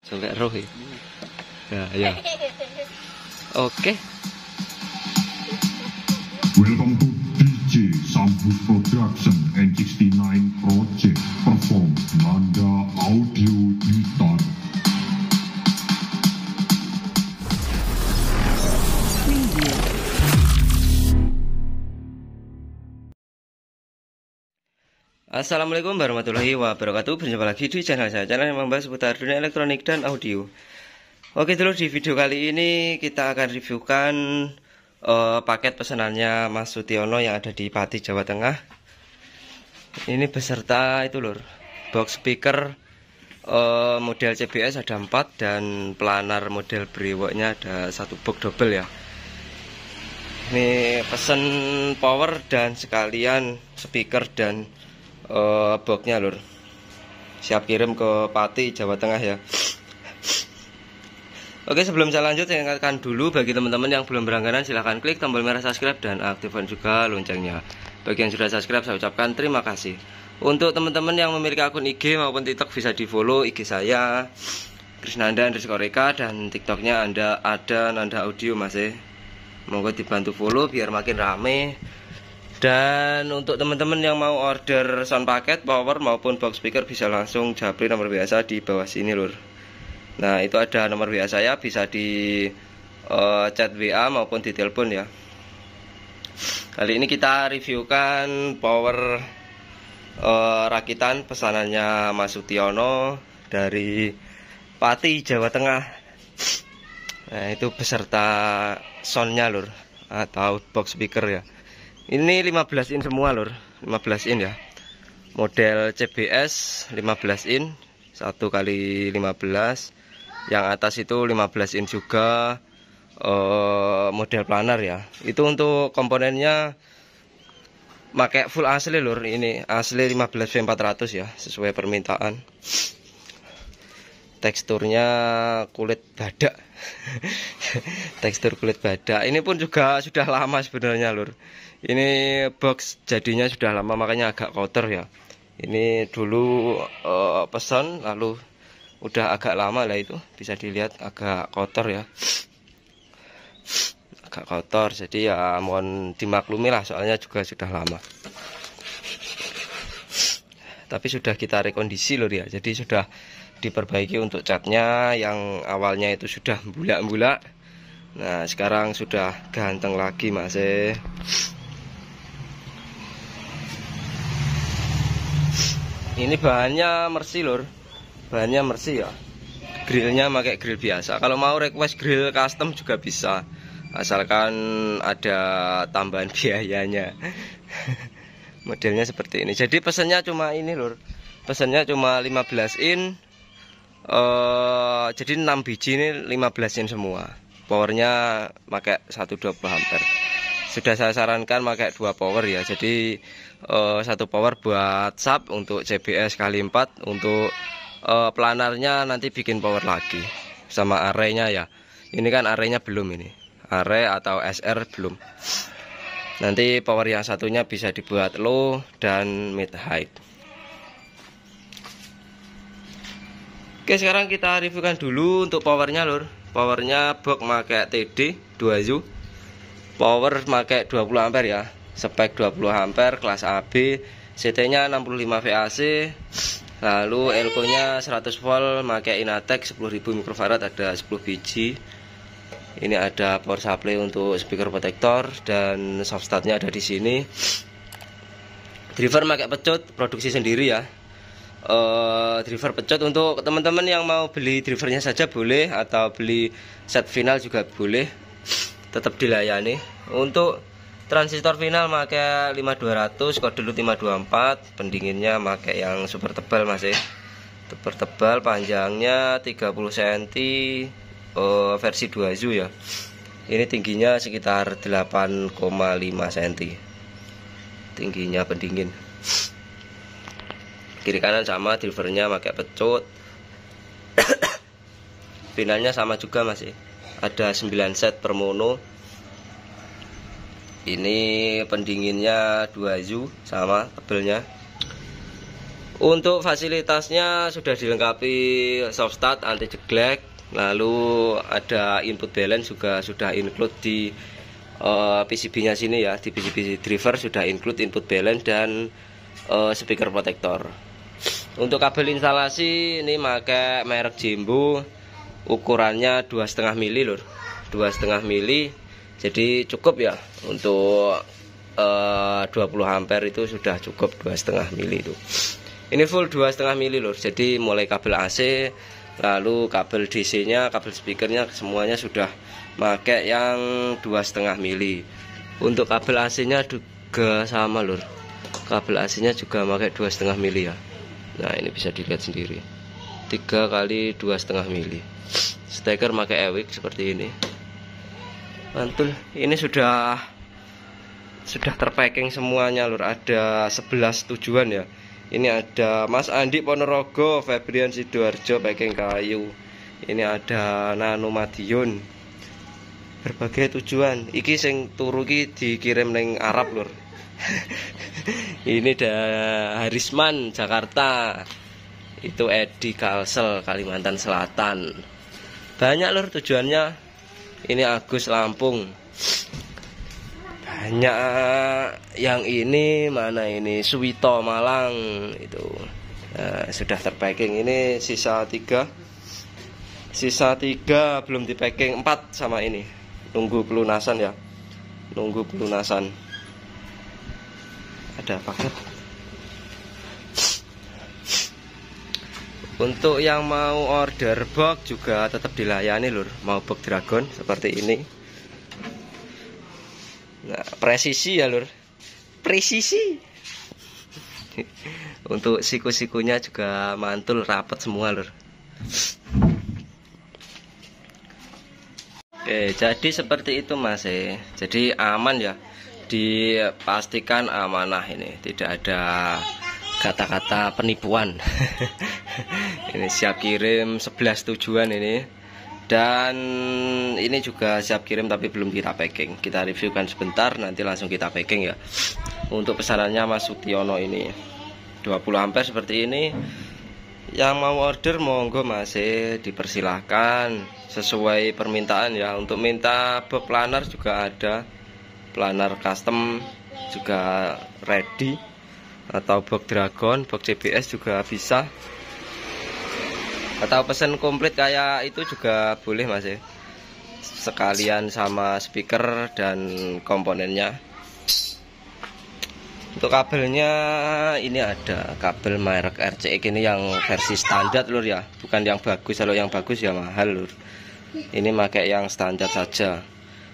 Sampai roh ya. Nah, ya. Oke. Welcome to DJ Sambut Production N69 Project perform Nanda Audio Gitar. Assalamualaikum warahmatullahi wabarakatuh. Berjumpa lagi di channel saya, channel yang membahas seputar dunia elektronik dan audio. Oke dulu, di video kali ini kita akan reviewkan paket pesanannya Mas Sutiono yang ada di Pati, Jawa Tengah. Ini beserta itu lur, box speaker model CBS ada 4 dan planar model brewoknya ada 1 box double ya. Ini pesen power dan sekalian speaker dan boxnya lur, siap kirim ke Pati, Jawa Tengah ya. Oke, sebelum saya lanjut, saya ingatkan dulu bagi teman-teman yang belum berlangganan, silahkan klik tombol merah subscribe dan aktifkan juga loncengnya. Bagi yang sudah subscribe, saya ucapkan terima kasih. Untuk teman-teman yang memiliki akun IG maupun TikTok, bisa di follow IG saya Krisnanda_Koreka, dan TikToknya ada Nanda Audio masih. Monggo dibantu follow biar makin rame. Dan untuk teman-teman yang mau order sound paket, power maupun box speaker, bisa langsung japri nomor biasa di bawah sini lur. Nah, itu ada nomor WA saya, bisa di chat WA maupun di telepon ya. Kali ini kita reviewkan power rakitan pesanannya Mas Sutiono dari Pati, Jawa Tengah. Nah, itu beserta soundnya lur, atau box speaker ya. Ini 15 in semua lur, 15 in ya. Model CBS 15 in, 1x15. Yang atas itu 15 in juga, model planar ya. Itu untuk komponennya pakai full asli lur. Ini asli 15V400 ya, sesuai permintaan. Teksturnya kulit badak. Tekstur kulit badak. Ini pun juga sudah lama sebenarnya lur. Ini box jadinya sudah lama, makanya agak kotor ya. Ini dulu pesan, lalu udah agak lama lah, itu bisa dilihat agak kotor ya. Agak kotor, jadi ya mohon dimaklumi lah, soalnya juga sudah lama. Tapi sudah kita rekondisi lur ya, jadi sudah diperbaiki untuk catnya. Yang awalnya itu sudah bulak-bulak, nah sekarang sudah ganteng lagi masih. Ini bahannya Mercy lur, bahannya Mercy ya. Grillnya pakai grill biasa. Kalau mau request grill custom juga bisa, asalkan ada tambahan biayanya. Modelnya seperti ini. Jadi pesannya cuma ini lur, pesannya cuma 15 in. Jadi 6 biji ini 15 in semua. Powernya pakai 120 ampere. Sudah saya sarankan pakai 2 power ya. Jadi 1 power buat sub untuk CBS kali 4. Untuk planarnya nanti bikin power lagi sama arraynya ya. Ini kan arraynya belum, ini array atau SR belum. Nanti power yang satunya bisa dibuat low dan mid high. Oke, sekarang kita reviewkan dulu untuk powernya lur. Powernya box pakai TD 2U. Power pakai 20 ampere ya. Spek 20 ampere, kelas AB. CT-nya 65 VAC. Lalu elko-nya 100 volt, pakai Inatek 10.000 mikrofarad, ada 10 biji. Ini ada power supply untuk speaker protector, dan soft startnya ada di sini. Driver pakai pecut, produksi sendiri ya. Driver pecut untuk teman-teman yang mau beli drivernya saja boleh, atau beli set final juga boleh, tetap dilayani. Untuk transistor final pakai 5200, kode lut 524, pendinginnya pakai yang super tebal masih. Tebal, panjangnya 30 cm, versi 2U ya. Ini tingginya sekitar 8,5 cm. Tingginya pendingin. Kiri kanan sama, drivernya pakai pecut. Finalnya sama juga masih. Ada 9 set per mono. Ini pendinginnya 2U sama tebelnya. Untuk fasilitasnya sudah dilengkapi soft start, anti jeglek, lalu ada input balance juga sudah include di PCB-nya sini ya. Di PCB driver sudah include input balance dan speaker protector. Untuk kabel instalasi ini pakai merek Jembo, ukurannya 2,5 mili lur, 2,5 mili. Jadi cukup ya untuk 20 ampere itu sudah cukup 2,5 mili itu. Ini full 2,5 mili lur. Jadi mulai kabel AC, lalu kabel DC-nya, kabel speakernya semuanya sudah pakai yang 2,5 mili. Untuk kabel AC-nya juga sama lur. Kabel AC-nya juga pakai 2,5 mili ya. Nah, ini bisa dilihat sendiri. 3 kali 2,5 mili. Steker pakai ewik seperti ini. Mantul. Ini sudah terpacking semuanya lur. Ada 11 tujuan ya. Ini ada Mas Andi Ponorogo, Febrian Sidoarjo, packing kayu. Ini ada Nano Madiun. Berbagai tujuan. Iki sing turu ki dikirim neng Arab lur. Ini ada Harisman Jakarta. Itu Edi Kalsel Kalimantan Selatan. Banyak lur tujuannya. Ini Agus Lampung. Banyak yang ini, mana ini Suwito Malang itu. Nah, sudah terpacking. Ini sisa 3 belum dipacking, 4 sama ini nunggu pelunasan ya, nunggu pelunasan. Ada paket. Untuk yang mau order box juga tetap dilayani lur. Mau box Dragon seperti ini. Nah, presisi ya lur, presisi. Untuk siku-sikunya juga mantul rapat semua lur. Oke, jadi seperti itu mas. Jadi aman ya, dipastikan amanah ini, tidak ada kata-kata penipuan. Ini siap kirim 11 tujuan ini. Dan ini juga siap kirim tapi belum kita packing. Kita reviewkan sebentar, nanti langsung kita packing ya. Untuk pesanannya Mas Sutiono ini 20 ampere seperti ini. Yang mau order monggo Mas, dipersilahkan sesuai permintaan ya. Untuk minta box planar juga ada. Planar custom juga ready. Atau box Dragon, box CBS juga bisa. Atau pesan komplit kayak itu juga boleh mas ya, sekalian sama speaker dan komponennya. Untuk kabelnya ini ada kabel merek RCX, ini yang versi standar lur ya, bukan yang bagus. Kalau yang bagus ya mahal lur. Ini pakai yang standar saja.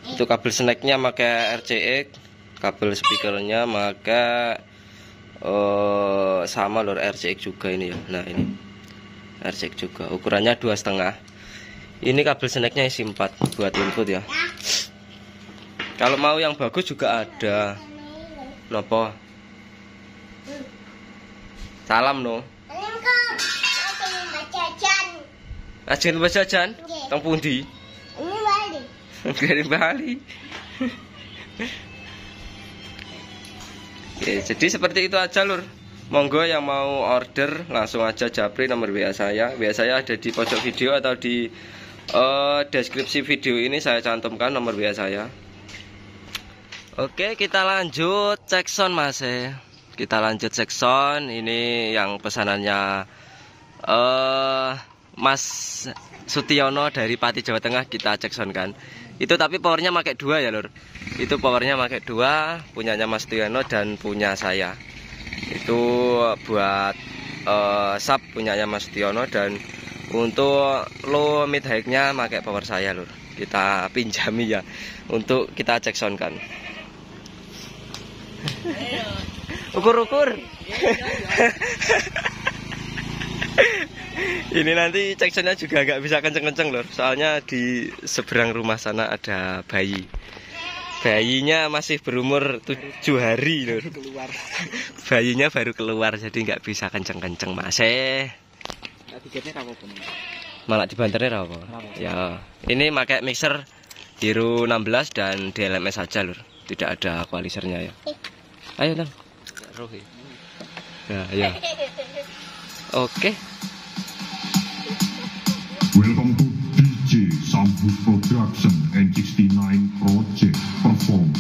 Untuk kabel snacknya pakai RCX, kabel speakernya pakai sama lur, RCX juga ini ya. Nah ini RCX juga, ukurannya 2,5. Ini kabel snacknya isi 4 buat input ya. Kalau mau yang bagus juga ada. Nopo? Salam no. Ajen Mbak Jajan? Teng pundi? Ini Bali. Dari Bali. Oke, jadi seperti itu aja lur. Monggo yang mau order langsung aja japri nomor WA saya. WA saya ada di pojok video atau di deskripsi video ini saya cantumkan nomor WA saya. Oke, kita lanjut cek sound mas. Kita lanjut cek sound. Ini yang pesanannya Mas Sutiono dari Pati Jawa Tengah, kita cek sound kan. Itu tapi powernya pakai 2 ya lur. Itu powernya pakai 2, punyanya Mas Sutiono dan punya saya. Itu buat sub punyanya Mas Sutiono, dan untuk low mid high nya pakai power saya lur. Kita pinjami ya untuk kita cek sound kan. Ukur-ukur. Ini nanti cek soundnya juga nggak bisa kenceng-kenceng lur, soalnya di seberang rumah sana ada bayi. Bayinya masih berumur 7 hari lur. Bayinya baru keluar, jadi nggak bisa kenceng-kenceng mas. Malah dibanternya apa? Ya, ini pakai mixer Hero 16 dan DLMS saja lur, tidak ada equalizernya ya. Ayo dong. Ya, ya. Oke. Welcome to DJ Sambu Production N69 Project Perform